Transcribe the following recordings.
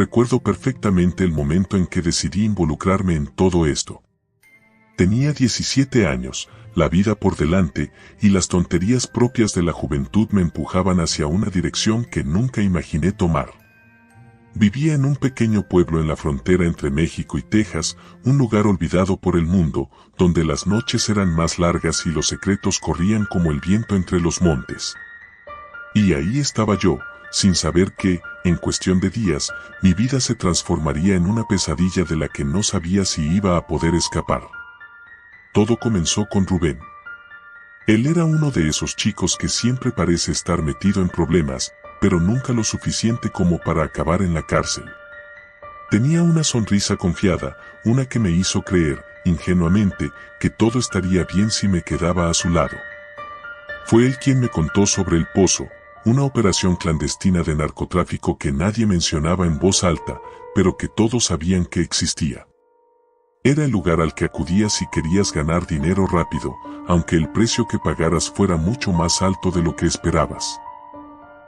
Recuerdo perfectamente el momento en que decidí involucrarme en todo esto. Tenía 17 años, la vida por delante, y las tonterías propias de la juventud me empujaban hacia una dirección que nunca imaginé tomar. Vivía en un pequeño pueblo en la frontera entre México y Texas, un lugar olvidado por el mundo, donde las noches eran más largas y los secretos corrían como el viento entre los montes. Y ahí estaba yo, sin saber que, en cuestión de días, mi vida se transformaría en una pesadilla de la que no sabía si iba a poder escapar. Todo comenzó con Rubén. Él era uno de esos chicos que siempre parece estar metido en problemas, pero nunca lo suficiente como para acabar en la cárcel. Tenía una sonrisa confiada, una que me hizo creer, ingenuamente, que todo estaría bien si me quedaba a su lado. Fue él quien me contó sobre El Pozo, una operación clandestina de narcotráfico que nadie mencionaba en voz alta, pero que todos sabían que existía. Era el lugar al que acudías si querías ganar dinero rápido, aunque el precio que pagaras fuera mucho más alto de lo que esperabas.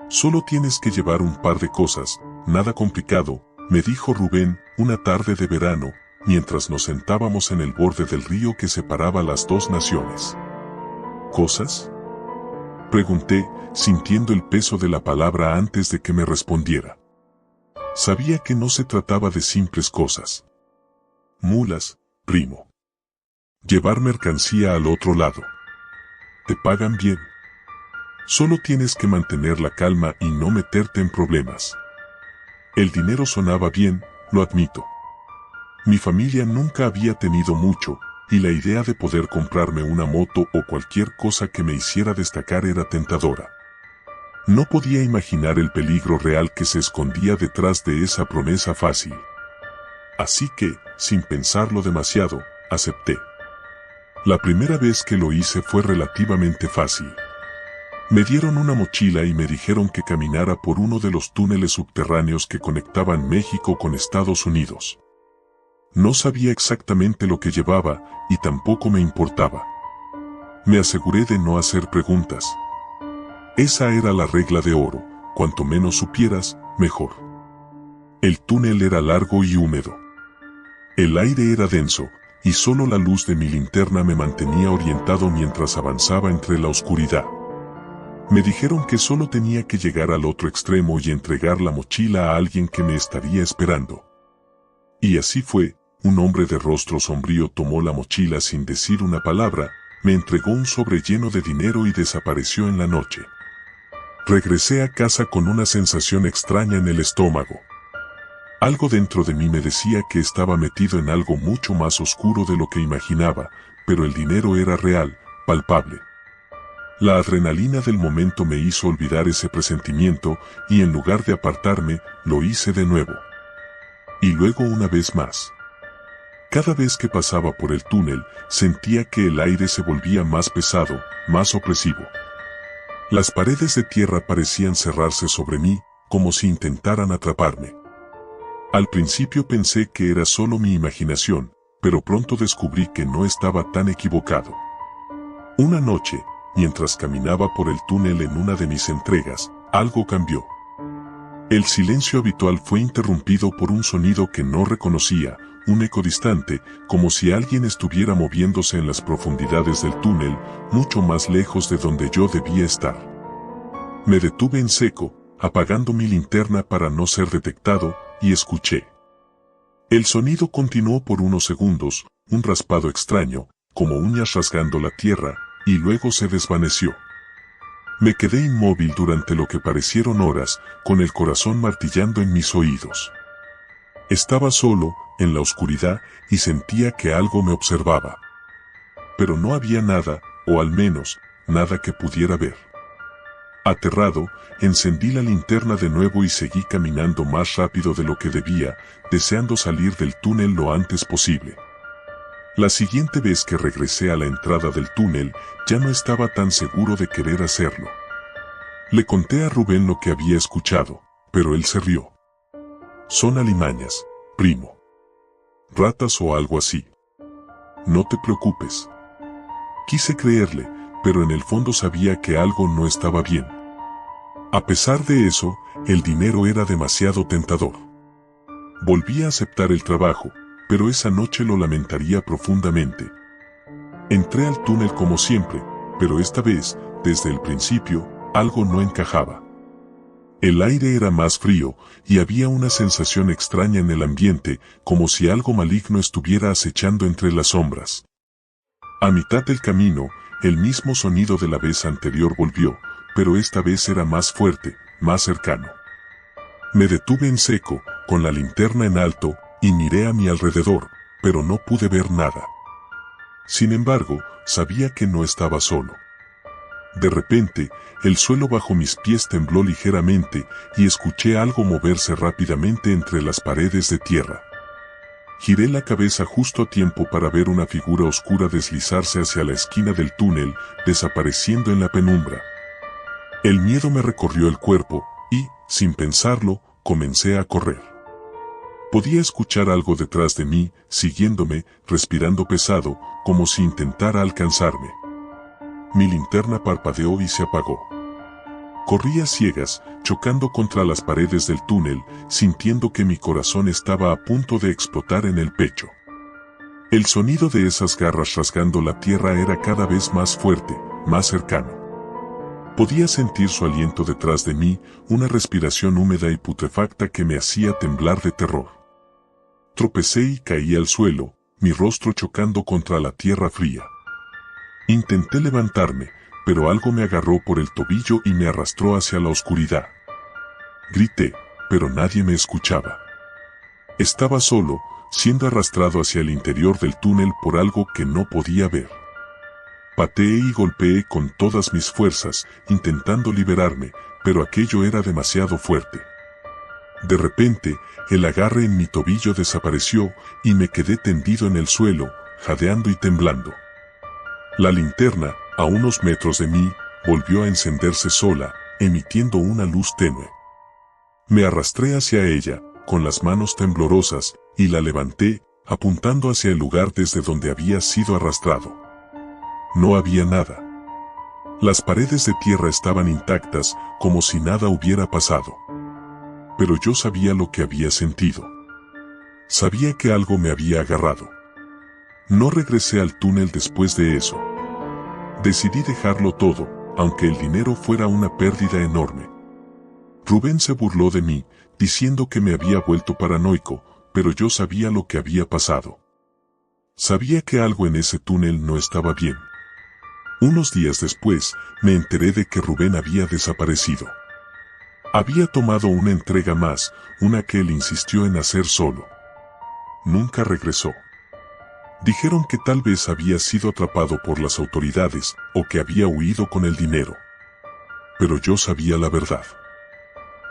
Solo tienes que llevar un par de cosas, nada complicado, me dijo Rubén, una tarde de verano, mientras nos sentábamos en el borde del río que separaba las dos naciones. ¿Cosas? Pregunté, sintiendo el peso de la palabra antes de que me respondiera. Sabía que no se trataba de simples cosas. Mulas, primo. Llevar mercancía al otro lado. Te pagan bien. Solo tienes que mantener la calma y no meterte en problemas. El dinero sonaba bien, lo admito. Mi familia nunca había tenido mucho, y la idea de poder comprarme una moto o cualquier cosa que me hiciera destacar era tentadora. No podía imaginar el peligro real que se escondía detrás de esa promesa fácil. Así que, sin pensarlo demasiado, acepté. La primera vez que lo hice fue relativamente fácil. Me dieron una mochila y me dijeron que caminara por uno de los túneles subterráneos que conectaban México con Estados Unidos. No sabía exactamente lo que llevaba, y tampoco me importaba. Me aseguré de no hacer preguntas. Esa era la regla de oro, cuanto menos supieras, mejor. El túnel era largo y húmedo. El aire era denso, y solo la luz de mi linterna me mantenía orientado mientras avanzaba entre la oscuridad. Me dijeron que solo tenía que llegar al otro extremo y entregar la mochila a alguien que me estaría esperando. Y así fue, un hombre de rostro sombrío tomó la mochila sin decir una palabra, me entregó un sobre lleno de dinero y desapareció en la noche. Regresé a casa con una sensación extraña en el estómago. Algo dentro de mí me decía que estaba metido en algo mucho más oscuro de lo que imaginaba, pero el dinero era real, palpable. La adrenalina del momento me hizo olvidar ese presentimiento, y en lugar de apartarme, lo hice de nuevo. Y luego una vez más. Cada vez que pasaba por el túnel, sentía que el aire se volvía más pesado, más opresivo. Las paredes de tierra parecían cerrarse sobre mí, como si intentaran atraparme. Al principio pensé que era solo mi imaginación, pero pronto descubrí que no estaba tan equivocado. Una noche, mientras caminaba por el túnel en una de mis entregas, algo cambió. El silencio habitual fue interrumpido por un sonido que no reconocía, un eco distante, como si alguien estuviera moviéndose en las profundidades del túnel, mucho más lejos de donde yo debía estar. Me detuve en seco, apagando mi linterna para no ser detectado, y escuché. El sonido continuó por unos segundos, un raspado extraño, como uñas rasgando la tierra, y luego se desvaneció. Me quedé inmóvil durante lo que parecieron horas, con el corazón martillando en mis oídos. Estaba solo, en la oscuridad, y sentía que algo me observaba. Pero no había nada, o al menos, nada que pudiera ver. Aterrado, encendí la linterna de nuevo y seguí caminando más rápido de lo que debía, deseando salir del túnel lo antes posible. La siguiente vez que regresé a la entrada del túnel, ya no estaba tan seguro de querer hacerlo. Le conté a Rubén lo que había escuchado, pero él se rió. Son alimañas, primo. Ratas o algo así. No te preocupes. Quise creerle, pero en el fondo sabía que algo no estaba bien. A pesar de eso, el dinero era demasiado tentador. Volví a aceptar el trabajo, pero esa noche lo lamentaría profundamente. Entré al túnel como siempre, pero esta vez, desde el principio, algo no encajaba. El aire era más frío, y había una sensación extraña en el ambiente, como si algo maligno estuviera acechando entre las sombras. A mitad del camino, el mismo sonido de la vez anterior volvió, pero esta vez era más fuerte, más cercano. Me detuve en seco, con la linterna en alto, y miré a mi alrededor, pero no pude ver nada. Sin embargo, sabía que no estaba solo. De repente, el suelo bajo mis pies tembló ligeramente y escuché algo moverse rápidamente entre las paredes de tierra. Giré la cabeza justo a tiempo para ver una figura oscura deslizarse hacia la esquina del túnel, desapareciendo en la penumbra. El miedo me recorrió el cuerpo y, sin pensarlo, comencé a correr. Podía escuchar algo detrás de mí, siguiéndome, respirando pesado, como si intentara alcanzarme. Mi linterna parpadeó y se apagó. Corrí a ciegas, chocando contra las paredes del túnel, sintiendo que mi corazón estaba a punto de explotar en el pecho. El sonido de esas garras rasgando la tierra era cada vez más fuerte, más cercano. Podía sentir su aliento detrás de mí, una respiración húmeda y putrefacta que me hacía temblar de terror. Tropecé y caí al suelo, mi rostro chocando contra la tierra fría. Intenté levantarme, pero algo me agarró por el tobillo y me arrastró hacia la oscuridad. Grité, pero nadie me escuchaba. Estaba solo, siendo arrastrado hacia el interior del túnel por algo que no podía ver. Pateé y golpeé con todas mis fuerzas, intentando liberarme, pero aquello era demasiado fuerte. De repente, el agarre en mi tobillo desapareció y me quedé tendido en el suelo, jadeando y temblando. La linterna, a unos metros de mí, volvió a encenderse sola, emitiendo una luz tenue. Me arrastré hacia ella, con las manos temblorosas, y la levanté, apuntando hacia el lugar desde donde había sido arrastrado. No había nada. Las paredes de tierra estaban intactas, como si nada hubiera pasado. Pero yo sabía lo que había sentido. Sabía que algo me había agarrado. No regresé al túnel después de eso. Decidí dejarlo todo, aunque el dinero fuera una pérdida enorme. Rubén se burló de mí, diciendo que me había vuelto paranoico, pero yo sabía lo que había pasado. Sabía que algo en ese túnel no estaba bien. Unos días después, me enteré de que Rubén había desaparecido. Había tomado una entrega más, una que él insistió en hacer solo. Nunca regresó. Dijeron que tal vez había sido atrapado por las autoridades, o que había huido con el dinero. Pero yo sabía la verdad.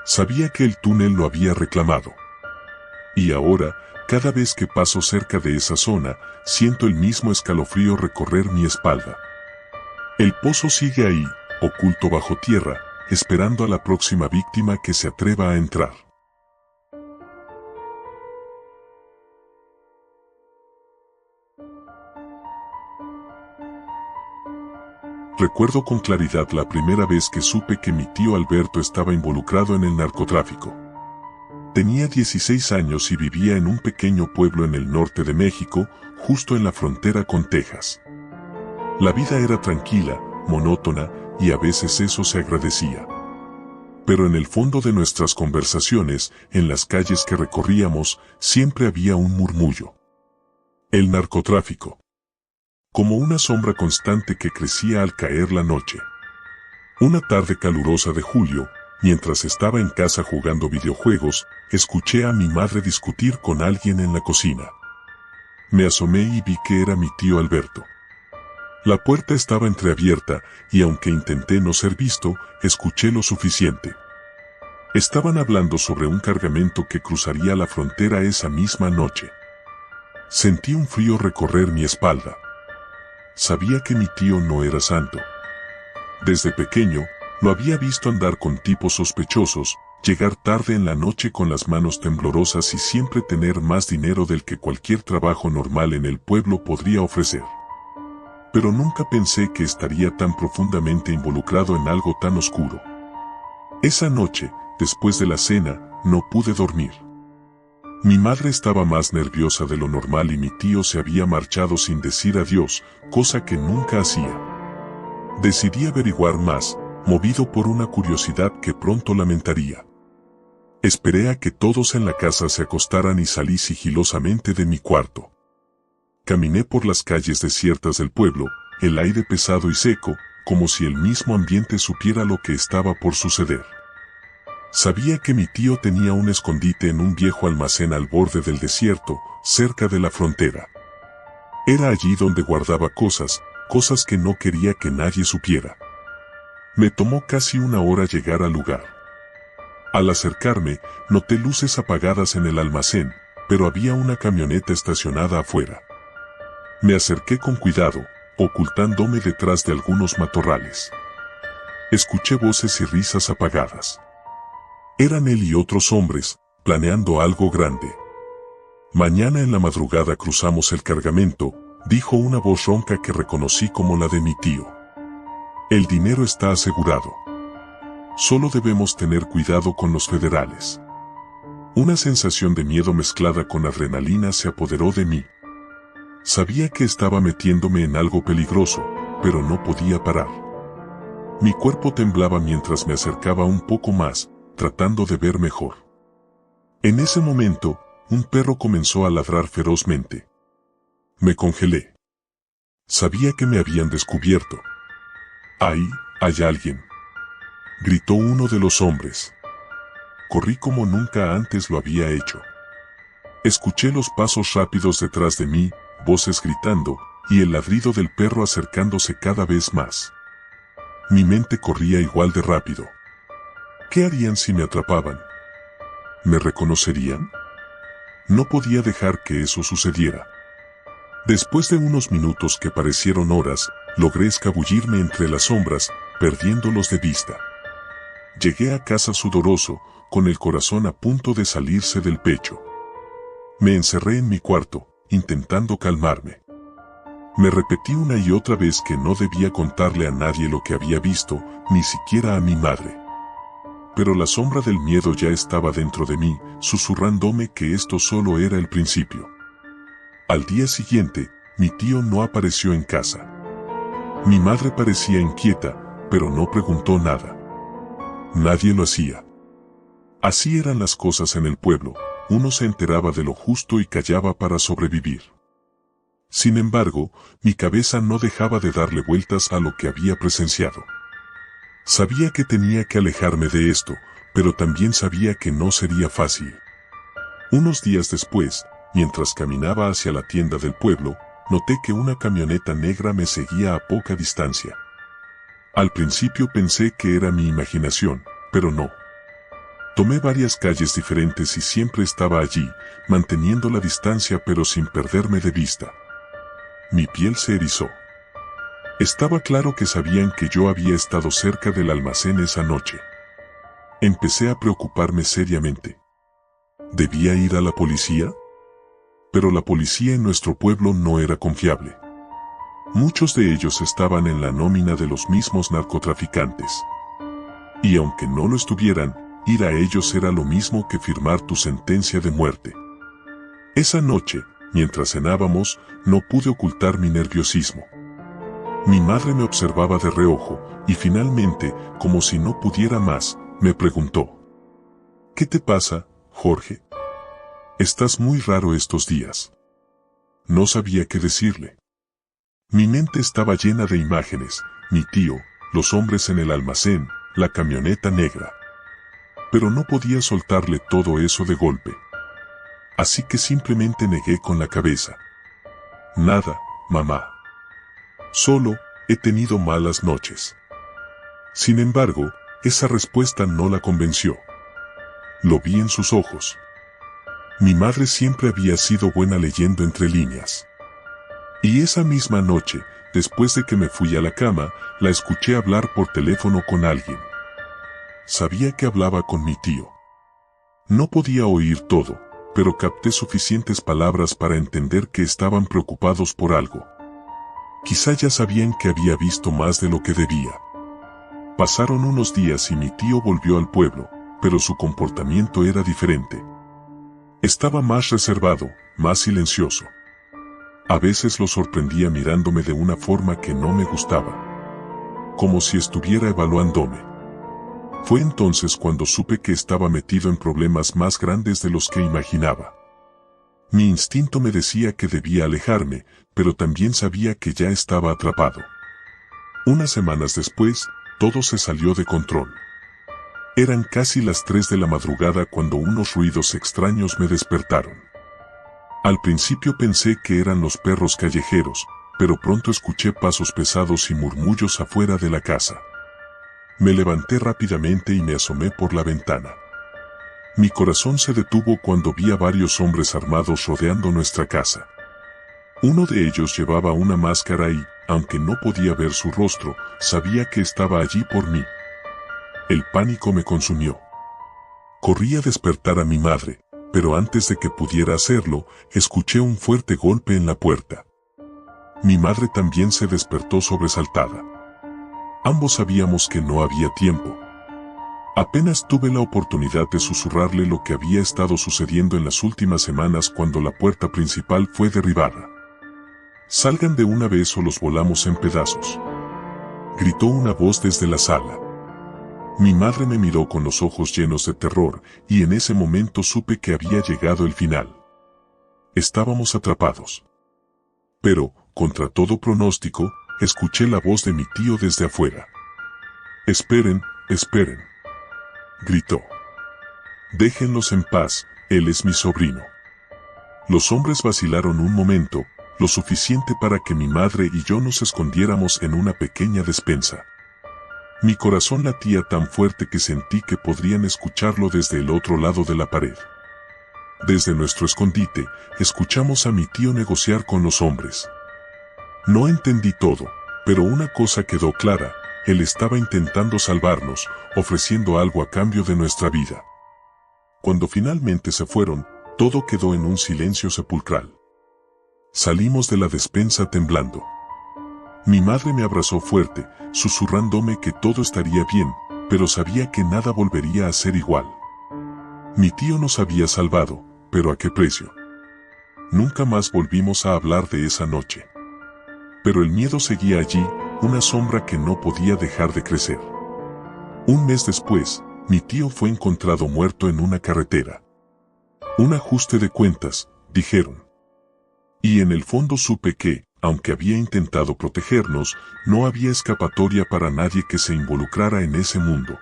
Sabía que el túnel lo había reclamado. Y ahora, cada vez que paso cerca de esa zona, siento el mismo escalofrío recorrer mi espalda. El pozo sigue ahí, oculto bajo tierra, esperando a la próxima víctima que se atreva a entrar. Recuerdo con claridad la primera vez que supe que mi tío Alberto estaba involucrado en el narcotráfico. Tenía 16 años y vivía en un pequeño pueblo en el norte de México, justo en la frontera con Texas. La vida era tranquila, monótona, y a veces eso se agradecía. Pero en el fondo de nuestras conversaciones, en las calles que recorríamos, siempre había un murmullo. El narcotráfico. Como una sombra constante que crecía al caer la noche. Una tarde calurosa de julio, mientras estaba en casa jugando videojuegos, escuché a mi madre discutir con alguien en la cocina. Me asomé y vi que era mi tío Alberto. La puerta estaba entreabierta, y aunque intenté no ser visto, escuché lo suficiente. Estaban hablando sobre un cargamento que cruzaría la frontera esa misma noche. Sentí un frío recorrer mi espalda. Sabía que mi tío no era santo. Desde pequeño, lo había visto andar con tipos sospechosos, llegar tarde en la noche con las manos temblorosas y siempre tener más dinero del que cualquier trabajo normal en el pueblo podría ofrecer. Pero nunca pensé que estaría tan profundamente involucrado en algo tan oscuro. Esa noche, después de la cena, no pude dormir. Mi madre estaba más nerviosa de lo normal y mi tío se había marchado sin decir adiós, cosa que nunca hacía. Decidí averiguar más, movido por una curiosidad que pronto lamentaría. Esperé a que todos en la casa se acostaran y salí sigilosamente de mi cuarto. Caminé por las calles desiertas del pueblo, el aire pesado y seco, como si el mismo ambiente supiera lo que estaba por suceder. Sabía que mi tío tenía un escondite en un viejo almacén al borde del desierto, cerca de la frontera. Era allí donde guardaba cosas que no quería que nadie supiera. Me tomó casi una hora llegar al lugar. Al acercarme, noté luces apagadas en el almacén, pero había una camioneta estacionada afuera. Me acerqué con cuidado, ocultándome detrás de algunos matorrales. Escuché voces y risas apagadas. Eran él y otros hombres, planeando algo grande. Mañana en la madrugada cruzamos el cargamento, dijo una voz ronca que reconocí como la de mi tío. El dinero está asegurado. Solo debemos tener cuidado con los federales. Una sensación de miedo mezclada con adrenalina se apoderó de mí. Sabía que estaba metiéndome en algo peligroso, pero no podía parar. Mi cuerpo temblaba mientras me acercaba un poco más, tratando de ver mejor. En ese momento, un perro comenzó a ladrar ferozmente. Me congelé. Sabía que me habían descubierto. Ahí, hay alguien, gritó uno de los hombres. Corrí como nunca antes lo había hecho. Escuché los pasos rápidos detrás de mí, voces gritando, y el ladrido del perro acercándose cada vez más. Mi mente corría igual de rápido. ¿Qué harían si me atrapaban? ¿Me reconocerían? No podía dejar que eso sucediera. Después de unos minutos que parecieron horas, logré escabullirme entre las sombras, perdiéndolos de vista. Llegué a casa sudoroso, con el corazón a punto de salirse del pecho. Me encerré en mi cuarto, intentando calmarme. Me repetí una y otra vez que no debía contarle a nadie lo que había visto, ni siquiera a mi madre. Pero la sombra del miedo ya estaba dentro de mí, susurrándome que esto solo era el principio. Al día siguiente, mi tío no apareció en casa. Mi madre parecía inquieta, pero no preguntó nada. Nadie lo hacía. Así eran las cosas en el pueblo, uno se enteraba de lo justo y callaba para sobrevivir. Sin embargo, mi cabeza no dejaba de darle vueltas a lo que había presenciado. Sabía que tenía que alejarme de esto, pero también sabía que no sería fácil. Unos días después, mientras caminaba hacia la tienda del pueblo, noté que una camioneta negra me seguía a poca distancia. Al principio pensé que era mi imaginación, pero no. Tomé varias calles diferentes y siempre estaba allí, manteniendo la distancia pero sin perderme de vista. Mi piel se erizó. Estaba claro que sabían que yo había estado cerca del almacén esa noche. Empecé a preocuparme seriamente. ¿Debía ir a la policía? Pero la policía en nuestro pueblo no era confiable. Muchos de ellos estaban en la nómina de los mismos narcotraficantes. Y aunque no lo estuvieran, ir a ellos era lo mismo que firmar tu sentencia de muerte. Esa noche, mientras cenábamos, no pude ocultar mi nerviosismo. Mi madre me observaba de reojo, y finalmente, como si no pudiera más, me preguntó: ¿Qué te pasa, Jorge? Estás muy raro estos días. No sabía qué decirle. Mi mente estaba llena de imágenes, mi tío, los hombres en el almacén, la camioneta negra. Pero no podía soltarle todo eso de golpe. Así que simplemente negué con la cabeza. Nada, mamá. Solo, he tenido malas noches. Sin embargo, esa respuesta no la convenció. Lo vi en sus ojos. Mi madre siempre había sido buena leyendo entre líneas. Y esa misma noche, después de que me fui a la cama, la escuché hablar por teléfono con alguien. Sabía que hablaba con mi tío. No podía oír todo, pero capté suficientes palabras para entender que estaban preocupados por algo. Quizá ya sabían que había visto más de lo que debía. Pasaron unos días y mi tío volvió al pueblo, pero su comportamiento era diferente. Estaba más reservado, más silencioso. A veces lo sorprendía mirándome de una forma que no me gustaba, como si estuviera evaluándome. Fue entonces cuando supe que estaba metido en problemas más grandes de los que imaginaba. Mi instinto me decía que debía alejarme, pero también sabía que ya estaba atrapado. Unas semanas después, todo se salió de control. Eran casi las 3 de la madrugada cuando unos ruidos extraños me despertaron. Al principio pensé que eran los perros callejeros, pero pronto escuché pasos pesados y murmullos afuera de la casa. Me levanté rápidamente y me asomé por la ventana. Mi corazón se detuvo cuando vi a varios hombres armados rodeando nuestra casa. Uno de ellos llevaba una máscara y, aunque no podía ver su rostro, sabía que estaba allí por mí. El pánico me consumió. Corrí a despertar a mi madre, pero antes de que pudiera hacerlo, escuché un fuerte golpe en la puerta. Mi madre también se despertó sobresaltada. Ambos sabíamos que no había tiempo. Apenas tuve la oportunidad de susurrarle lo que había estado sucediendo en las últimas semanas cuando la puerta principal fue derribada. «Salgan de una vez o los volamos en pedazos», gritó una voz desde la sala. Mi madre me miró con los ojos llenos de terror, y en ese momento supe que había llegado el final. Estábamos atrapados. Pero, contra todo pronóstico, escuché la voz de mi tío desde afuera. «Esperen, esperen», gritó. «Déjenlos en paz, él es mi sobrino». Los hombres vacilaron un momento, lo suficiente para que mi madre y yo nos escondiéramos en una pequeña despensa. Mi corazón latía tan fuerte que sentí que podrían escucharlo desde el otro lado de la pared. Desde nuestro escondite, escuchamos a mi tío negociar con los hombres. No entendí todo, pero una cosa quedó clara: él estaba intentando salvarnos, ofreciendo algo a cambio de nuestra vida. Cuando finalmente se fueron, todo quedó en un silencio sepulcral. Salimos de la despensa temblando. Mi madre me abrazó fuerte, susurrándome que todo estaría bien, pero sabía que nada volvería a ser igual. Mi tío nos había salvado, pero ¿a qué precio? Nunca más volvimos a hablar de esa noche. Pero el miedo seguía allí, una sombra que no podía dejar de crecer. Un mes después, mi tío fue encontrado muerto en una carretera. Un ajuste de cuentas, dijeron. Y en el fondo supe que, aunque había intentado protegernos, no había escapatoria para nadie que se involucrara en ese mundo.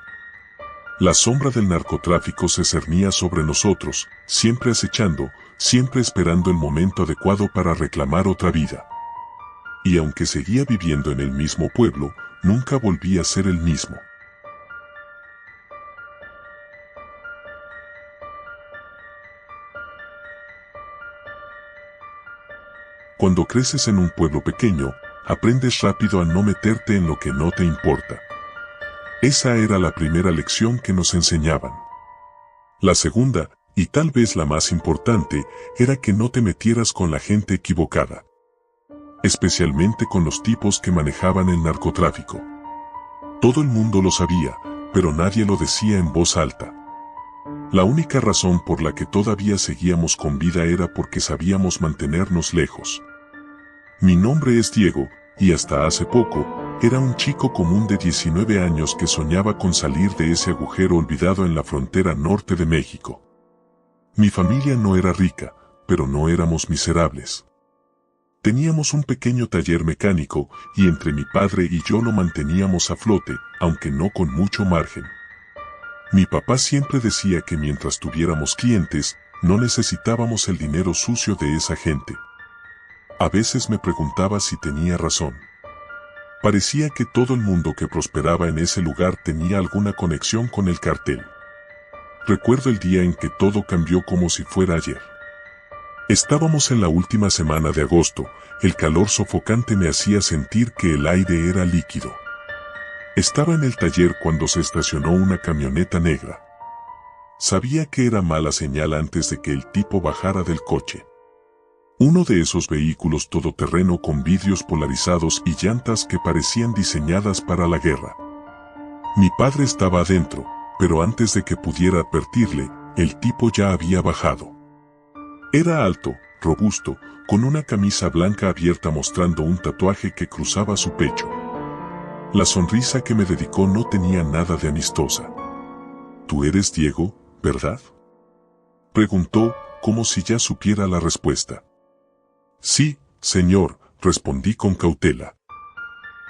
La sombra del narcotráfico se cernía sobre nosotros, siempre acechando, siempre esperando el momento adecuado para reclamar otra vida. Y aunque seguía viviendo en el mismo pueblo, nunca volví a ser el mismo. Cuando creces en un pueblo pequeño, aprendes rápido a no meterte en lo que no te importa. Esa era la primera lección que nos enseñaban. La segunda, y tal vez la más importante, era que no te metieras con la gente equivocada. Especialmente con los tipos que manejaban el narcotráfico. Todo el mundo lo sabía, pero nadie lo decía en voz alta. La única razón por la que todavía seguíamos con vida era porque sabíamos mantenernos lejos. Mi nombre es Diego, y hasta hace poco, era un chico común de 19 años que soñaba con salir de ese agujero olvidado en la frontera norte de México. Mi familia no era rica, pero no éramos miserables. Teníamos un pequeño taller mecánico, y entre mi padre y yo lo manteníamos a flote, aunque no con mucho margen. Mi papá siempre decía que mientras tuviéramos clientes, no necesitábamos el dinero sucio de esa gente. A veces me preguntaba si tenía razón. Parecía que todo el mundo que prosperaba en ese lugar tenía alguna conexión con el cartel. Recuerdo el día en que todo cambió como si fuera ayer. Estábamos en la última semana de agosto, el calor sofocante me hacía sentir que el aire era líquido. Estaba en el taller cuando se estacionó una camioneta negra. Sabía que era mala señal antes de que el tipo bajara del coche. Uno de esos vehículos todoterreno con vidrios polarizados y llantas que parecían diseñadas para la guerra. Mi padre estaba adentro, pero antes de que pudiera advertirle, el tipo ya había bajado. Era alto, robusto, con una camisa blanca abierta mostrando un tatuaje que cruzaba su pecho. La sonrisa que me dedicó no tenía nada de amistosa. «¿Tú eres Diego, verdad?», preguntó, como si ya supiera la respuesta. «Sí, señor», respondí con cautela.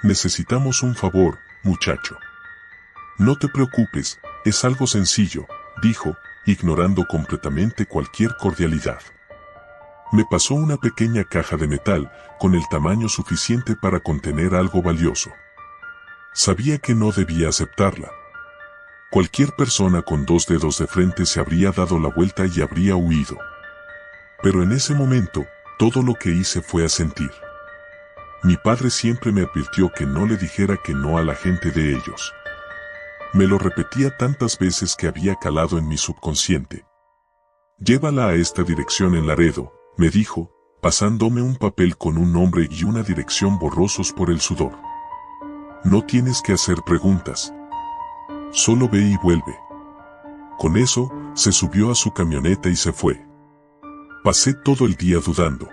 «Necesitamos un favor, muchacho». «No te preocupes, es algo sencillo», dijo, ignorando completamente cualquier cordialidad. Me pasó una pequeña caja de metal, con el tamaño suficiente para contener algo valioso. Sabía que no debía aceptarla. Cualquier persona con 2 dedos de frente se habría dado la vuelta y habría huido. Pero en ese momento, todo lo que hice fue asentir. Mi padre siempre me advirtió que no le dijera que no a la gente de ellos. Me lo repetía tantas veces que había calado en mi subconsciente. «Llévala a esta dirección en Laredo», me dijo, pasándome un papel con un nombre y una dirección borrosos por el sudor. «No tienes que hacer preguntas. Solo ve y vuelve». Con eso, se subió a su camioneta y se fue. Pasé todo el día dudando.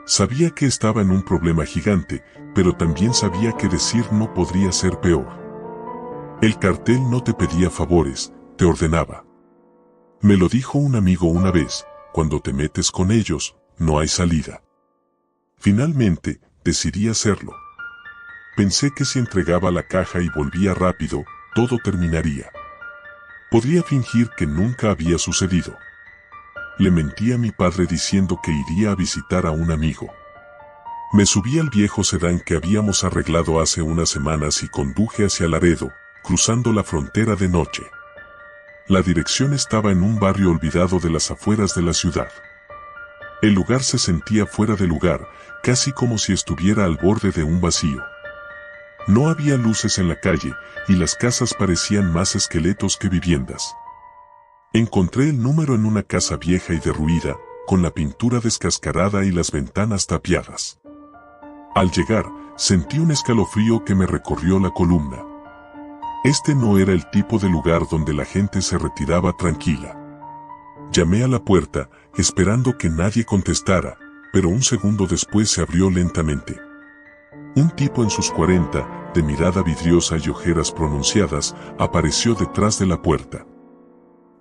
Sabía que estaba en un problema gigante, pero también sabía que decir no podría ser peor. El cartel no te pedía favores, te ordenaba. Me lo dijo un amigo una vez: cuando te metes con ellos, no hay salida. Finalmente, decidí hacerlo. Pensé que si entregaba la caja y volvía rápido, todo terminaría. Podría fingir que nunca había sucedido. Le mentí a mi padre diciendo que iría a visitar a un amigo. Me subí al viejo sedán que habíamos arreglado hace unas semanas y conduje hacia Laredo, cruzando la frontera de noche. La dirección estaba en un barrio olvidado de las afueras de la ciudad. El lugar se sentía fuera de lugar, casi como si estuviera al borde de un vacío. No había luces en la calle, y las casas parecían más esqueletos que viviendas. Encontré el número en una casa vieja y derruida, con la pintura descascarada y las ventanas tapiadas. Al llegar, sentí un escalofrío que me recorrió la columna. Este no era el tipo de lugar donde la gente se retiraba tranquila. Llamé a la puerta, esperando que nadie contestara, pero un segundo después se abrió lentamente. Un tipo en sus 40, de mirada vidriosa y ojeras pronunciadas, apareció detrás de la puerta.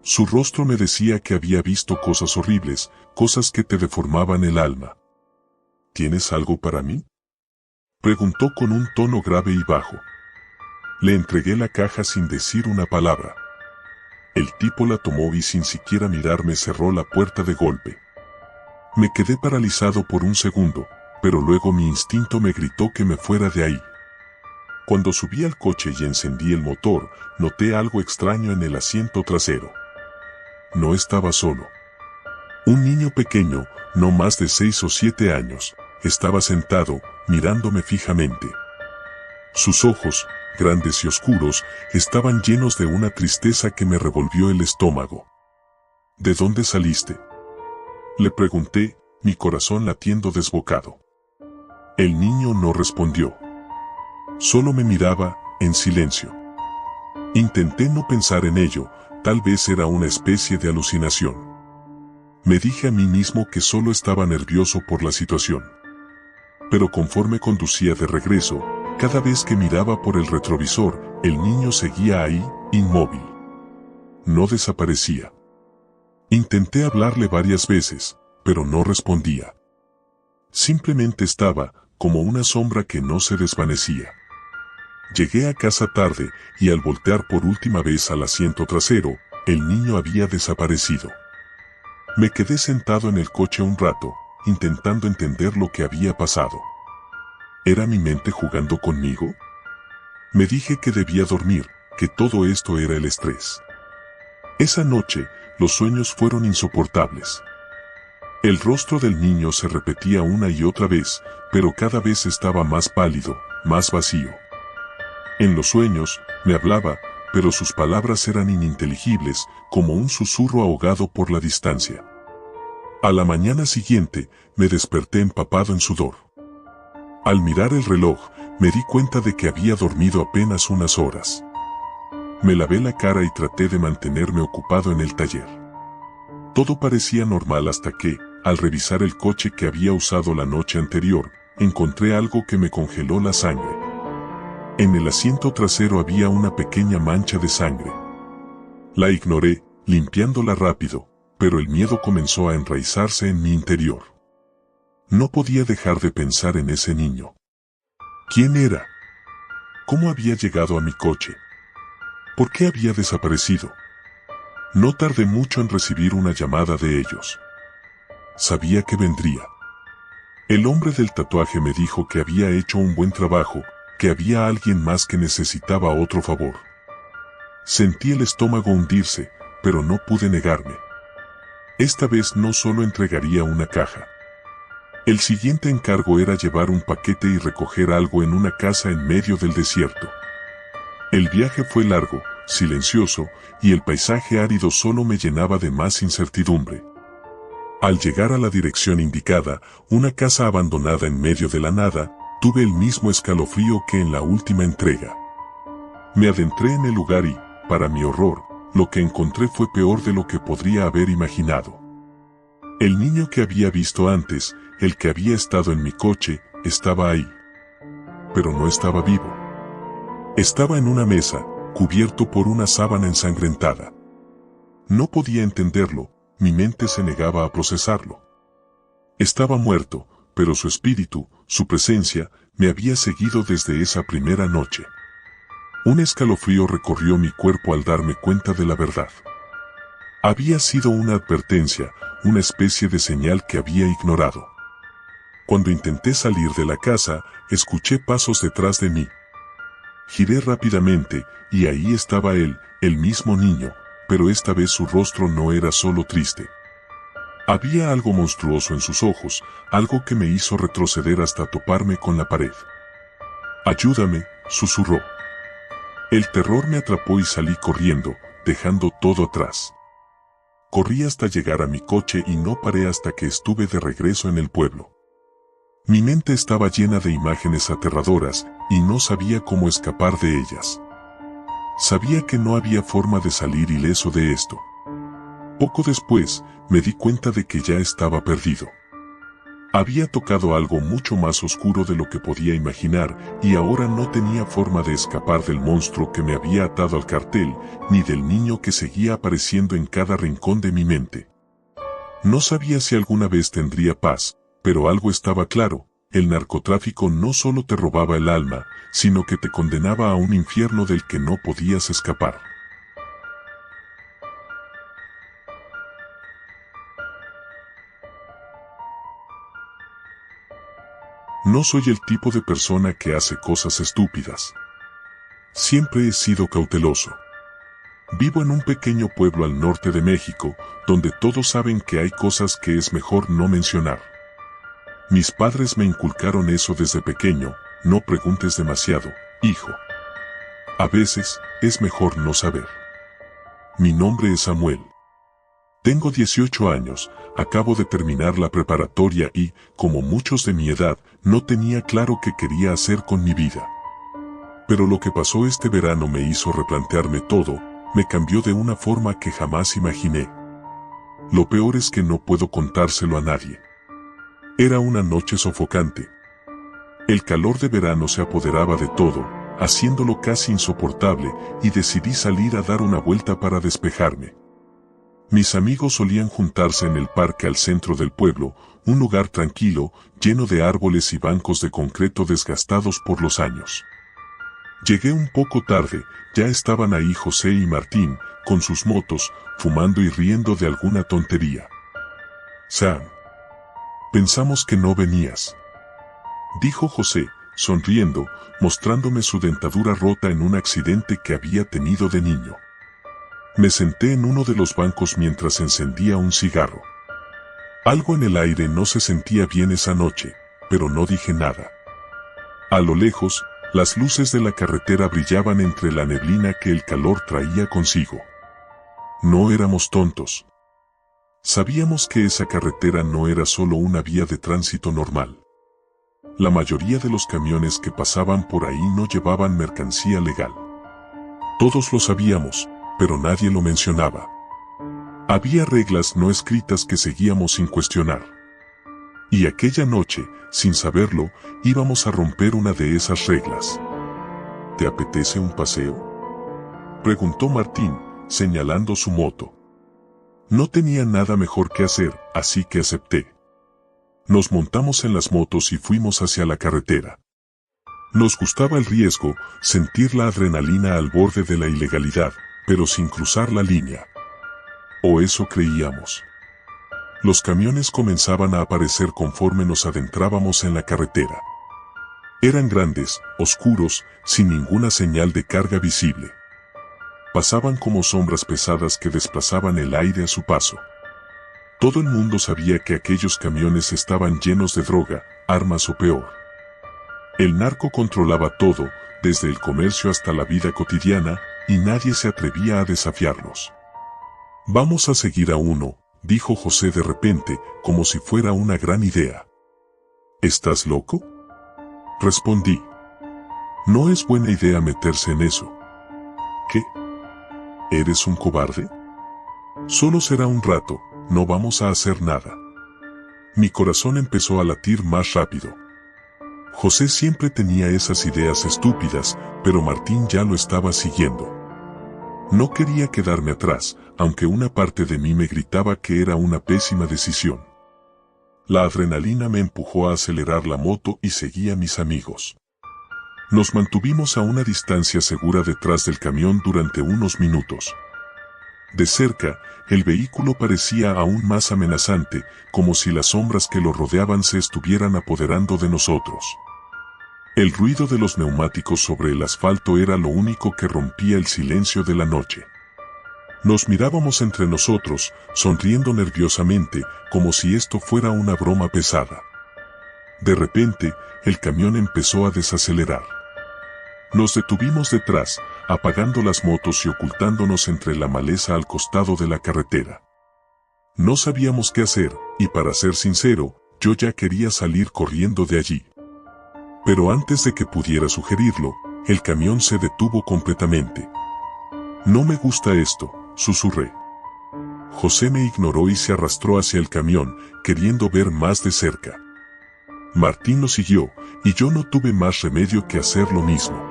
Su rostro me decía que había visto cosas horribles, cosas que te deformaban el alma. ¿Tienes algo para mí?, preguntó con un tono grave y bajo. Le entregué la caja sin decir una palabra. El tipo la tomó y sin siquiera mirarme cerró la puerta de golpe. Me quedé paralizado por un segundo, pero luego mi instinto me gritó que me fuera de ahí. Cuando subí al coche y encendí el motor, noté algo extraño en el asiento trasero. No estaba solo. Un niño pequeño, no más de 6 o 7 años, estaba sentado, mirándome fijamente. Sus ojos, grandes y oscuros, estaban llenos de una tristeza que me revolvió el estómago. ¿De dónde saliste?, le pregunté, mi corazón latiendo desbocado. El niño no respondió. Solo me miraba, en silencio. Intenté no pensar en ello, tal vez era una especie de alucinación. Me dije a mí mismo que solo estaba nervioso por la situación. Pero conforme conducía de regreso, cada vez que miraba por el retrovisor, el niño seguía ahí, inmóvil. No desaparecía. Intenté hablarle varias veces, pero no respondía. Simplemente estaba, como una sombra que no se desvanecía. Llegué a casa tarde, y al voltear por última vez al asiento trasero, el niño había desaparecido. Me quedé sentado en el coche un rato, intentando entender lo que había pasado. ¿Era mi mente jugando conmigo? Me dije que debía dormir, que todo esto era el estrés. Esa noche, los sueños fueron insoportables. El rostro del niño se repetía una y otra vez, pero cada vez estaba más pálido, más vacío. En los sueños, me hablaba, pero sus palabras eran ininteligibles, como un susurro ahogado por la distancia. A la mañana siguiente, me desperté empapado en sudor. Al mirar el reloj, me di cuenta de que había dormido apenas unas horas. Me lavé la cara y traté de mantenerme ocupado en el taller. Todo parecía normal hasta que, al revisar el coche que había usado la noche anterior, encontré algo que me congeló la sangre. En el asiento trasero había una pequeña mancha de sangre. La ignoré, limpiándola rápido, pero el miedo comenzó a enraizarse en mi interior. No podía dejar de pensar en ese niño. ¿Quién era? ¿Cómo había llegado a mi coche? ¿Por qué había desaparecido? No tardé mucho en recibir una llamada de ellos. Sabía que vendría. El hombre del tatuaje me dijo que había hecho un buen trabajo, que había alguien más que necesitaba otro favor. Sentí el estómago hundirse, pero no pude negarme. Esta vez no solo entregaría una caja. El siguiente encargo era llevar un paquete y recoger algo en una casa en medio del desierto. El viaje fue largo, silencioso, y el paisaje árido solo me llenaba de más incertidumbre. Al llegar a la dirección indicada, una casa abandonada en medio de la nada, tuve el mismo escalofrío que en la última entrega. Me adentré en el lugar y, para mi horror, lo que encontré fue peor de lo que podría haber imaginado. El niño que había visto antes, el que había estado en mi coche, estaba ahí. Pero no estaba vivo. Estaba en una mesa, cubierto por una sábana ensangrentada. No podía entenderlo, mi mente se negaba a procesarlo. Estaba muerto, pero su espíritu, su presencia, me había seguido desde esa primera noche. Un escalofrío recorrió mi cuerpo al darme cuenta de la verdad. Había sido una advertencia, una especie de señal que había ignorado. Cuando intenté salir de la casa, escuché pasos detrás de mí. Giré rápidamente, y ahí estaba él, el mismo niño, pero esta vez su rostro no era solo triste. Había algo monstruoso en sus ojos, algo que me hizo retroceder hasta toparme con la pared. «Ayúdame», susurró. El terror me atrapó y salí corriendo, dejando todo atrás. Corrí hasta llegar a mi coche y no paré hasta que estuve de regreso en el pueblo. Mi mente estaba llena de imágenes aterradoras, y no sabía cómo escapar de ellas. Sabía que no había forma de salir ileso de esto. Poco después, me di cuenta de que ya estaba perdido. Había tocado algo mucho más oscuro de lo que podía imaginar, y ahora no tenía forma de escapar del monstruo que me había atado al cartel, ni del niño que seguía apareciendo en cada rincón de mi mente. No sabía si alguna vez tendría paz, pero algo estaba claro: el narcotráfico no solo te robaba el alma, sino que te condenaba a un infierno del que no podías escapar. No soy el tipo de persona que hace cosas estúpidas. Siempre he sido cauteloso. Vivo en un pequeño pueblo al norte de México, donde todos saben que hay cosas que es mejor no mencionar. Mis padres me inculcaron eso desde pequeño: no preguntes demasiado, hijo. A veces, es mejor no saber. Mi nombre es Samuel. Tengo 18 años, acabo de terminar la preparatoria y, como muchos de mi edad, no tenía claro qué quería hacer con mi vida. Pero lo que pasó este verano me hizo replantearme todo, me cambió de una forma que jamás imaginé. Lo peor es que no puedo contárselo a nadie. Era una noche sofocante. El calor de verano se apoderaba de todo, haciéndolo casi insoportable, y decidí salir a dar una vuelta para despejarme. Mis amigos solían juntarse en el parque al centro del pueblo, un lugar tranquilo, lleno de árboles y bancos de concreto desgastados por los años. Llegué un poco tarde, ya estaban ahí José y Martín, con sus motos, fumando y riendo de alguna tontería. «Sam, pensamos que no venías», dijo José, sonriendo, mostrándome su dentadura rota en un accidente que había tenido de niño. Me senté en uno de los bancos mientras encendía un cigarro. Algo en el aire no se sentía bien esa noche, pero no dije nada. A lo lejos, las luces de la carretera brillaban entre la neblina que el calor traía consigo. No éramos tontos. Sabíamos que esa carretera no era solo una vía de tránsito normal. La mayoría de los camiones que pasaban por ahí no llevaban mercancía legal. Todos lo sabíamos, pero nadie lo mencionaba. Había reglas no escritas que seguíamos sin cuestionar. Y aquella noche, sin saberlo, íbamos a romper una de esas reglas. ¿Te apetece un paseo?, preguntó Martín, señalando su moto. No tenía nada mejor que hacer, así que acepté. Nos montamos en las motos y fuimos hacia la carretera. Nos gustaba el riesgo, sentir la adrenalina al borde de la ilegalidad, pero sin cruzar la línea. O eso creíamos. Los camiones comenzaban a aparecer conforme nos adentrábamos en la carretera. Eran grandes, oscuros, sin ninguna señal de carga visible. Pasaban como sombras pesadas que desplazaban el aire a su paso. Todo el mundo sabía que aquellos camiones estaban llenos de droga, armas o peor. El narco controlaba todo, desde el comercio hasta la vida cotidiana, y nadie se atrevía a desafiarlos. «Vamos a seguir a uno», dijo José de repente, como si fuera una gran idea. «¿Estás loco?», respondí. «No es buena idea meterse en eso». «¿Qué? ¿Eres un cobarde? Solo será un rato, no vamos a hacer nada». Mi corazón empezó a latir más rápido. José siempre tenía esas ideas estúpidas, pero Martín ya lo estaba siguiendo. No quería quedarme atrás, aunque una parte de mí me gritaba que era una pésima decisión. La adrenalina me empujó a acelerar la moto y seguí a mis amigos. Nos mantuvimos a una distancia segura detrás del camión durante unos minutos. De cerca, el vehículo parecía aún más amenazante, como si las sombras que lo rodeaban se estuvieran apoderando de nosotros. El ruido de los neumáticos sobre el asfalto era lo único que rompía el silencio de la noche. Nos mirábamos entre nosotros, sonriendo nerviosamente, como si esto fuera una broma pesada. De repente, el camión empezó a desacelerar. Nos detuvimos detrás, apagando las motos y ocultándonos entre la maleza al costado de la carretera. No sabíamos qué hacer, y para ser sincero, yo ya quería salir corriendo de allí. Pero antes de que pudiera sugerirlo, el camión se detuvo completamente. «No me gusta esto», susurré. José me ignoró y se arrastró hacia el camión, queriendo ver más de cerca. Martín lo siguió, y yo no tuve más remedio que hacer lo mismo.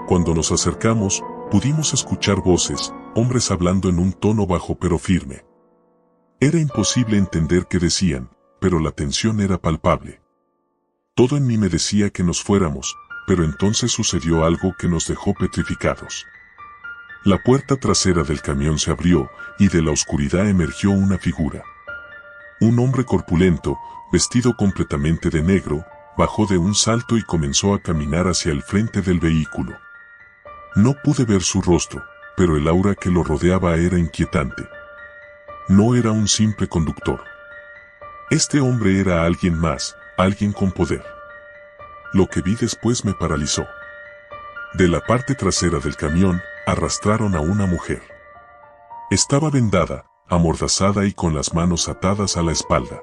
Cuando nos acercamos, pudimos escuchar voces, hombres hablando en un tono bajo pero firme. Era imposible entender qué decían, pero la tensión era palpable. Todo en mí me decía que nos fuéramos, pero entonces sucedió algo que nos dejó petrificados. La puerta trasera del camión se abrió, y de la oscuridad emergió una figura. Un hombre corpulento, vestido completamente de negro, bajó de un salto y comenzó a caminar hacia el frente del vehículo. No pude ver su rostro, pero el aura que lo rodeaba era inquietante. No era un simple conductor. Este hombre era alguien más, alguien con poder. Lo que vi después me paralizó. De la parte trasera del camión, arrastraron a una mujer. Estaba vendada, amordazada y con las manos atadas a la espalda.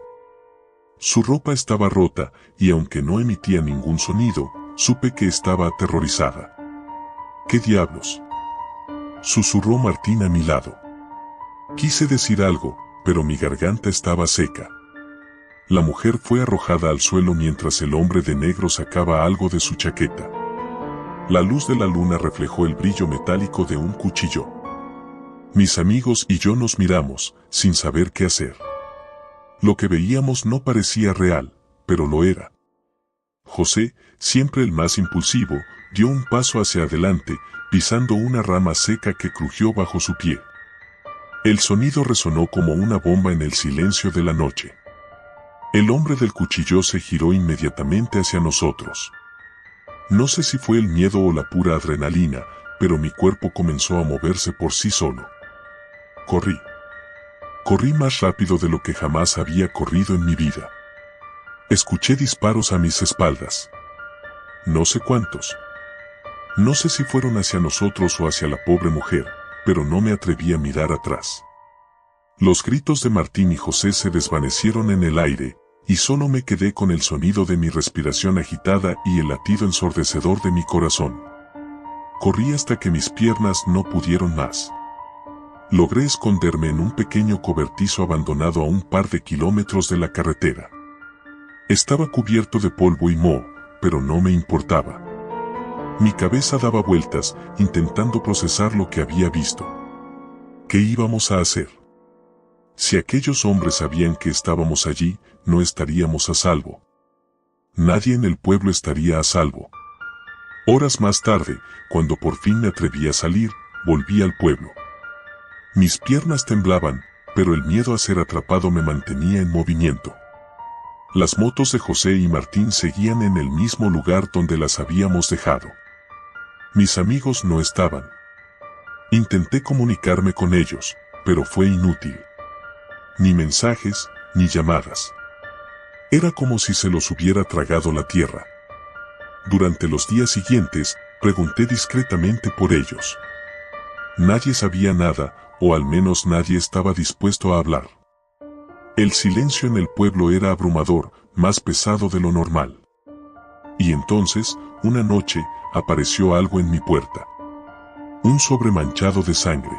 Su ropa estaba rota, y aunque no emitía ningún sonido, supe que estaba aterrorizada. «¿Qué diablos?», susurró Martín a mi lado. Quise decir algo, pero mi garganta estaba seca. La mujer fue arrojada al suelo mientras el hombre de negro sacaba algo de su chaqueta. La luz de la luna reflejó el brillo metálico de un cuchillo. Mis amigos y yo nos miramos, sin saber qué hacer. Lo que veíamos no parecía real, pero lo era. José, siempre el más impulsivo, dio un paso hacia adelante, pisando una rama seca que crujió bajo su pie. El sonido resonó como una bomba en el silencio de la noche. El hombre del cuchillo se giró inmediatamente hacia nosotros. No sé si fue el miedo o la pura adrenalina, pero mi cuerpo comenzó a moverse por sí solo. Corrí. Corrí más rápido de lo que jamás había corrido en mi vida. Escuché disparos a mis espaldas. No sé cuántos. No sé si fueron hacia nosotros o hacia la pobre mujer, pero no me atreví a mirar atrás. Los gritos de Martín y José se desvanecieron en el aire, y solo me quedé con el sonido de mi respiración agitada y el latido ensordecedor de mi corazón. Corrí hasta que mis piernas no pudieron más. Logré esconderme en un pequeño cobertizo abandonado a un par de kilómetros de la carretera. Estaba cubierto de polvo y moho, pero no me importaba. Mi cabeza daba vueltas, intentando procesar lo que había visto. ¿Qué íbamos a hacer? Si aquellos hombres sabían que estábamos allí, no estaríamos a salvo. Nadie en el pueblo estaría a salvo. Horas más tarde, cuando por fin me atreví a salir, volví al pueblo. Mis piernas temblaban, pero el miedo a ser atrapado me mantenía en movimiento. Las motos de José y Martín seguían en el mismo lugar donde las habíamos dejado. Mis amigos no estaban. Intenté comunicarme con ellos, pero fue inútil. Ni mensajes, ni llamadas. Era como si se los hubiera tragado la tierra. Durante los días siguientes, pregunté discretamente por ellos. Nadie sabía nada, o al menos nadie estaba dispuesto a hablar. El silencio en el pueblo era abrumador, más pesado de lo normal. Y entonces, una noche, apareció algo en mi puerta. Un sobre manchado de sangre.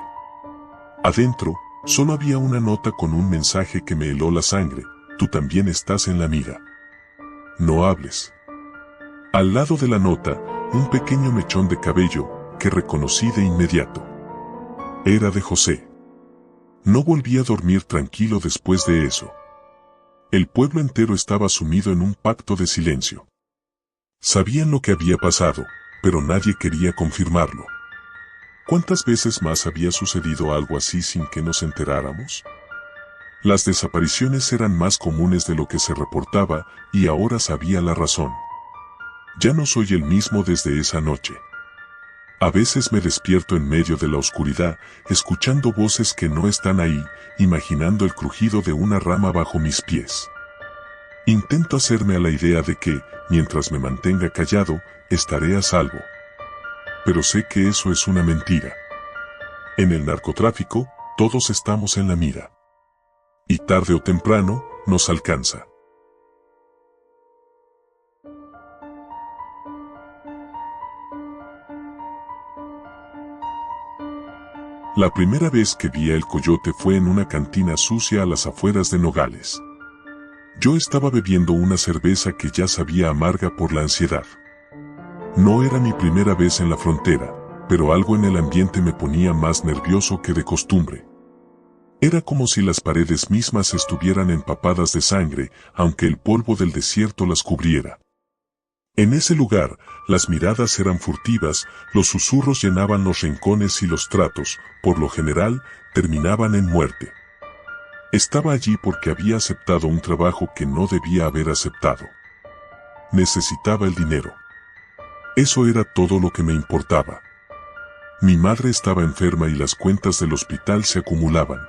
Adentro, solo había una nota con un mensaje que me heló la sangre: tú también estás en la mira. No hables. Al lado de la nota, un pequeño mechón de cabello, que reconocí de inmediato. Era de José. No volví a dormir tranquilo después de eso. El pueblo entero estaba sumido en un pacto de silencio. Sabían lo que había pasado, pero nadie quería confirmarlo. ¿Cuántas veces más había sucedido algo así sin que nos enteráramos? Las desapariciones eran más comunes de lo que se reportaba, y ahora sabía la razón. Ya no soy el mismo desde esa noche. A veces me despierto en medio de la oscuridad, escuchando voces que no están ahí, imaginando el crujido de una rama bajo mis pies. Intento hacerme a la idea de que, mientras me mantenga callado, estaré a salvo. Pero sé que eso es una mentira. En el narcotráfico, todos estamos en la mira. Y tarde o temprano, nos alcanza. La primera vez que vi a El Coyote fue en una cantina sucia a las afueras de Nogales. Yo estaba bebiendo una cerveza que ya sabía amarga por la ansiedad. No era mi primera vez en la frontera, pero algo en el ambiente me ponía más nervioso que de costumbre. Era como si las paredes mismas estuvieran empapadas de sangre, aunque el polvo del desierto las cubriera. En ese lugar, las miradas eran furtivas, los susurros llenaban los rincones y los tratos, por lo general, terminaban en muerte. Estaba allí porque había aceptado un trabajo que no debía haber aceptado. Necesitaba el dinero. Eso era todo lo que me importaba. Mi madre estaba enferma y las cuentas del hospital se acumulaban.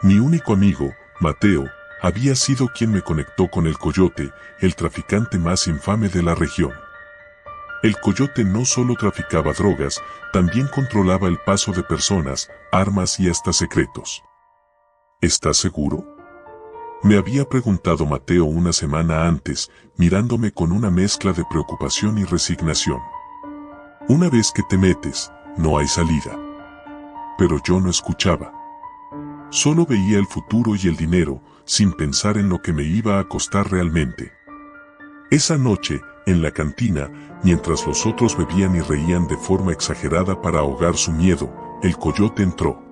Mi único amigo, Mateo, había sido quien me conectó con El Coyote, el traficante más infame de la región. El Coyote no solo traficaba drogas, también controlaba el paso de personas, armas y hasta secretos. ¿Estás seguro? Me había preguntado Mateo una semana antes, mirándome con una mezcla de preocupación y resignación. Una vez que te metes, no hay salida. Pero yo no escuchaba. Solo veía el futuro y el dinero, sin pensar en lo que me iba a costar realmente. Esa noche, en la cantina, mientras los otros bebían y reían de forma exagerada para ahogar su miedo, El Coyote entró.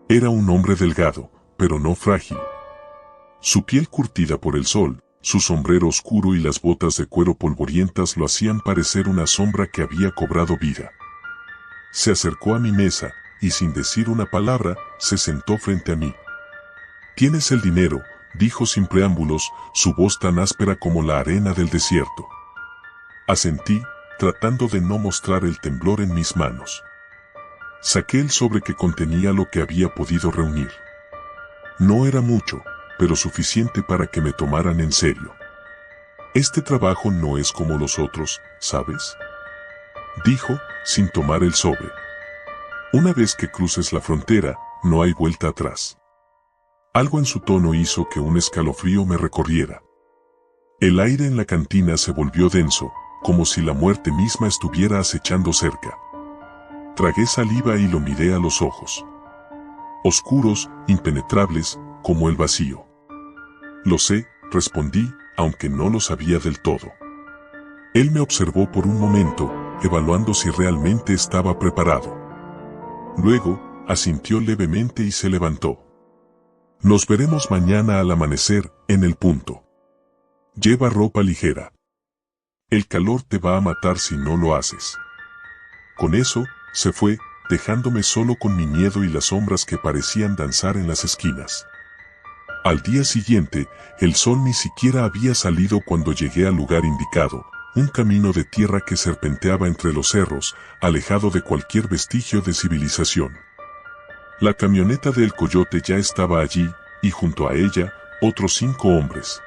Era un hombre delgado, pero no frágil. Su piel curtida por el sol, su sombrero oscuro y las botas de cuero polvorientas lo hacían parecer una sombra que había cobrado vida. Se acercó a mi mesa, y sin decir una palabra, se sentó frente a mí. «Tienes el dinero», dijo sin preámbulos, su voz tan áspera como la arena del desierto. Asentí, tratando de no mostrar el temblor en mis manos. Saqué el sobre que contenía lo que había podido reunir. No era mucho, pero suficiente para que me tomaran en serio. «Este trabajo no es como los otros, ¿sabes?», dijo, sin tomar el sobre. «Una vez que cruces la frontera, no hay vuelta atrás». Algo en su tono hizo que un escalofrío me recorriera. El aire en la cantina se volvió denso, como si la muerte misma estuviera acechando cerca. Tragué saliva y lo miré a los ojos. oscuros, impenetrables, como el vacío. Lo sé, respondí, aunque no lo sabía del todo. Él me observó por un momento, evaluando si realmente estaba preparado. Luego, asintió levemente y se levantó. Nos veremos mañana al amanecer, en el punto. Lleva ropa ligera. El calor te va a matar si no lo haces. Con eso, se fue, dejándome solo con mi miedo y las sombras que parecían danzar en las esquinas. Al día siguiente, el sol ni siquiera había salido cuando llegué al lugar indicado, un camino de tierra que serpenteaba entre los cerros, alejado de cualquier vestigio de civilización. La camioneta del Coyote ya estaba allí, y junto a ella, otros 5 hombres.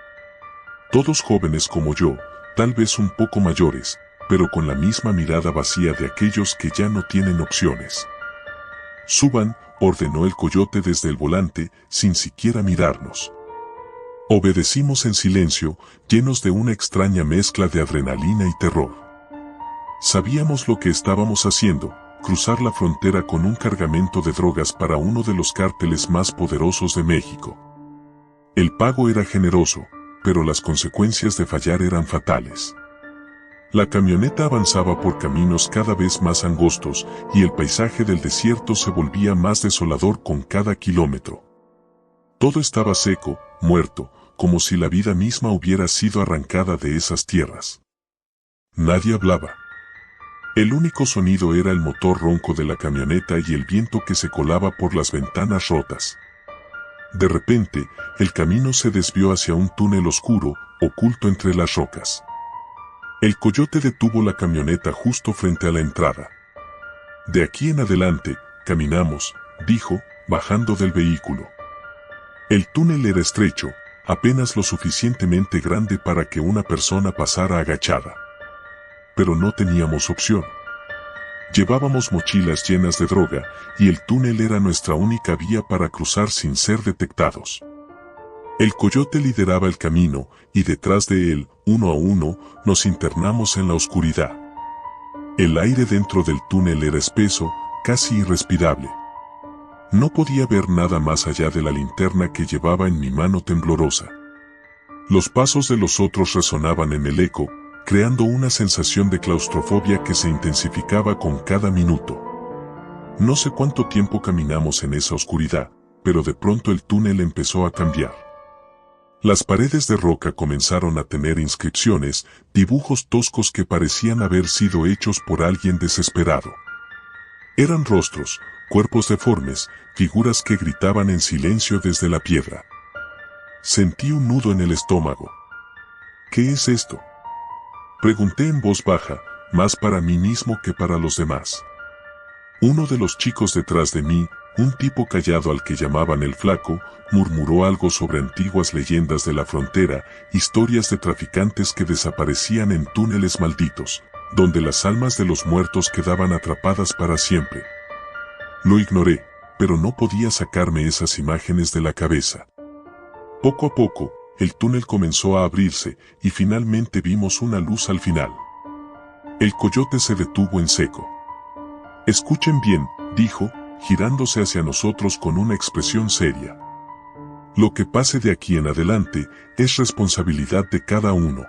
Todos jóvenes como yo, tal vez un poco mayores, pero con la misma mirada vacía de aquellos que ya no tienen opciones. Suban, ordenó el Coyote desde el volante, sin siquiera mirarnos. Obedecimos en silencio, llenos de una extraña mezcla de adrenalina y terror. Sabíamos lo que estábamos haciendo, cruzar la frontera con un cargamento de drogas para uno de los cárteles más poderosos de México. El pago era generoso, pero las consecuencias de fallar eran fatales. La camioneta avanzaba por caminos cada vez más angostos, y el paisaje del desierto se volvía más desolador con cada kilómetro. Todo estaba seco, muerto, como si la vida misma hubiera sido arrancada de esas tierras. Nadie hablaba. El único sonido era el motor ronco de la camioneta y el viento que se colaba por las ventanas rotas. De repente, el camino se desvió hacia un túnel oscuro, oculto entre las rocas. El Coyote detuvo la camioneta justo frente a la entrada. De aquí en adelante, caminamos, dijo, bajando del vehículo. El túnel era estrecho, apenas lo suficientemente grande para que una persona pasara agachada. Pero no teníamos opción. Llevábamos mochilas llenas de droga, y el túnel era nuestra única vía para cruzar sin ser detectados. El Coyote lideraba el camino, y detrás de él, uno a uno, nos internamos en la oscuridad. El aire dentro del túnel era espeso, casi irrespirable. No podía ver nada más allá de la linterna que llevaba en mi mano temblorosa. Los pasos de los otros resonaban en el eco, creando una sensación de claustrofobia que se intensificaba con cada minuto. No sé cuánto tiempo caminamos en esa oscuridad, pero de pronto el túnel empezó a cambiar. Las paredes de roca comenzaron a tener inscripciones, dibujos toscos que parecían haber sido hechos por alguien desesperado. Eran rostros, cuerpos deformes, figuras que gritaban en silencio desde la piedra. Sentí un nudo en el estómago. ¿Qué es esto?, pregunté en voz baja, más para mí mismo que para los demás. Uno de los chicos detrás de mí, un tipo callado al que llamaban el Flaco, murmuró algo sobre antiguas leyendas de la frontera, historias de traficantes que desaparecían en túneles malditos, donde las almas de los muertos quedaban atrapadas para siempre. Lo ignoré, pero no podía sacarme esas imágenes de la cabeza. Poco a poco, el túnel comenzó a abrirse, y finalmente vimos una luz al final. El Coyote se detuvo en seco. «Escuchen bien», dijo, girándose hacia nosotros con una expresión seria. «Lo que pase de aquí en adelante es responsabilidad de cada uno.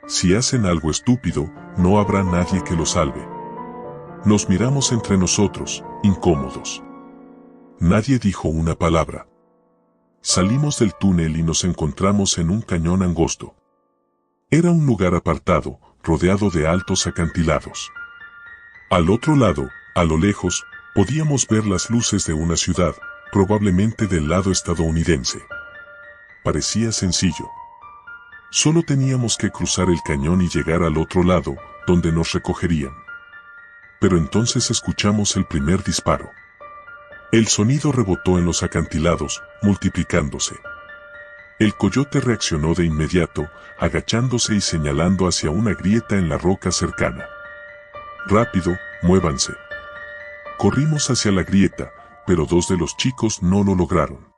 Si hacen algo estúpido, no habrá nadie que lo salve». Nos miramos entre nosotros, incómodos. Nadie dijo una palabra. Salimos del túnel y nos encontramos en un cañón angosto. Era un lugar apartado, rodeado de altos acantilados. Al otro lado, a lo lejos, podíamos ver las luces de una ciudad, probablemente del lado estadounidense. Parecía sencillo. Solo teníamos que cruzar el cañón y llegar al otro lado, donde nos recogerían. Pero entonces escuchamos el primer disparo. El sonido rebotó en los acantilados, multiplicándose. El Coyote reaccionó de inmediato, agachándose y señalando hacia una grieta en la roca cercana. «Rápido, muévanse». Corrimos hacia la grieta, pero 2 de los chicos no lo lograron.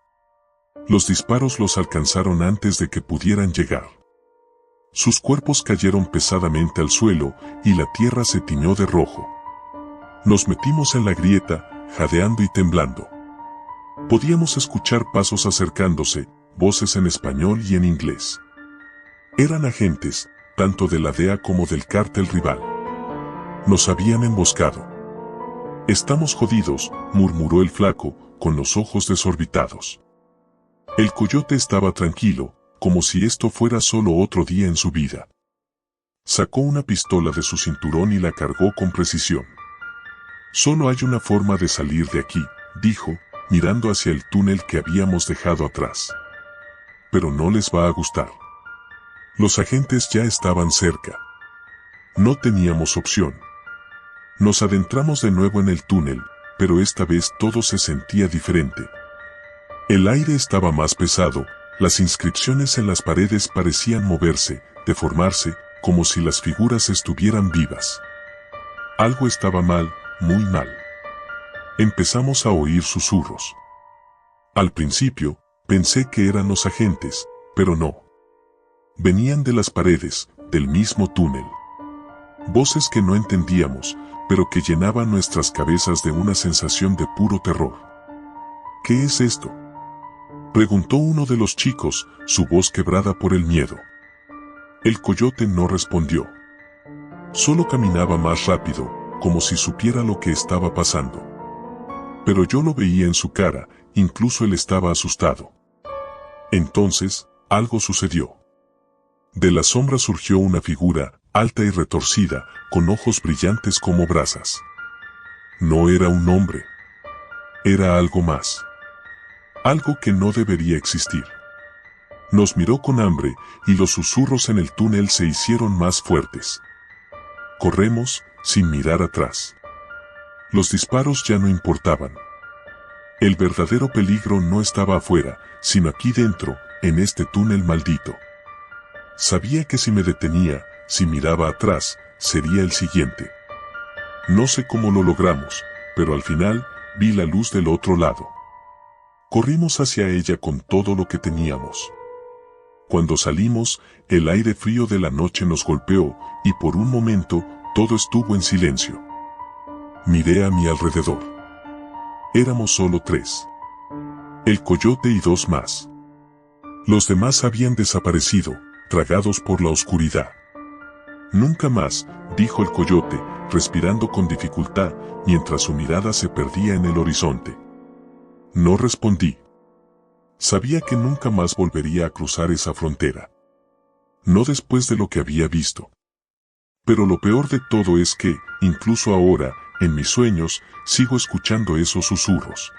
Los disparos los alcanzaron antes de que pudieran llegar. Sus cuerpos cayeron pesadamente al suelo, y la tierra se tiñó de rojo. Nos metimos en la grieta, jadeando y temblando. Podíamos escuchar pasos acercándose, voces en español y en inglés. Eran agentes, tanto de la DEA como del cártel rival. Nos habían emboscado. Estamos jodidos, murmuró el flaco, con los ojos desorbitados. El coyote estaba tranquilo, como si esto fuera solo otro día en su vida. Sacó una pistola de su cinturón y la cargó con precisión. Solo hay una forma de salir de aquí, dijo, mirando hacia el túnel que habíamos dejado atrás. Pero no les va a gustar. Los agentes ya estaban cerca. No teníamos opción. Nos adentramos de nuevo en el túnel, pero esta vez todo se sentía diferente. El aire estaba más pesado, las inscripciones en las paredes parecían moverse, deformarse, como si las figuras estuvieran vivas. Algo estaba mal, muy mal. Empezamos a oír susurros. Al principio, pensé que eran los agentes, pero no. Venían de las paredes, del mismo túnel. Voces que no entendíamos, pero que llenaban nuestras cabezas de una sensación de puro terror. ¿Qué es esto?, preguntó uno de los chicos, su voz quebrada por el miedo. El coyote no respondió. Solo caminaba más rápido, como si supiera lo que estaba pasando. Pero yo lo veía en su cara, incluso él estaba asustado. Entonces, algo sucedió. De la sombra surgió una figura, alta y retorcida, con ojos brillantes como brasas. No era un hombre. Era algo más. Algo que no debería existir. Nos miró con hambre, y los susurros en el túnel se hicieron más fuertes. Corremos, sin mirar atrás. Los disparos ya no importaban. El verdadero peligro no estaba afuera, sino aquí dentro, en este túnel maldito. Sabía que si me detenía, si miraba atrás, sería el siguiente. No sé cómo lo logramos, pero al final, vi la luz del otro lado. Corrimos hacia ella con todo lo que teníamos. Cuando salimos, el aire frío de la noche nos golpeó, y por un momento, todo estuvo en silencio. Miré a mi alrededor. Éramos solo 3. El coyote y 2 más. Los demás habían desaparecido, tragados por la oscuridad. Nunca más, dijo el coyote, respirando con dificultad, mientras su mirada se perdía en el horizonte. No respondí. Sabía que nunca más volvería a cruzar esa frontera. No después de lo que había visto. Pero lo peor de todo es que, incluso ahora, en mis sueños, sigo escuchando esos susurros.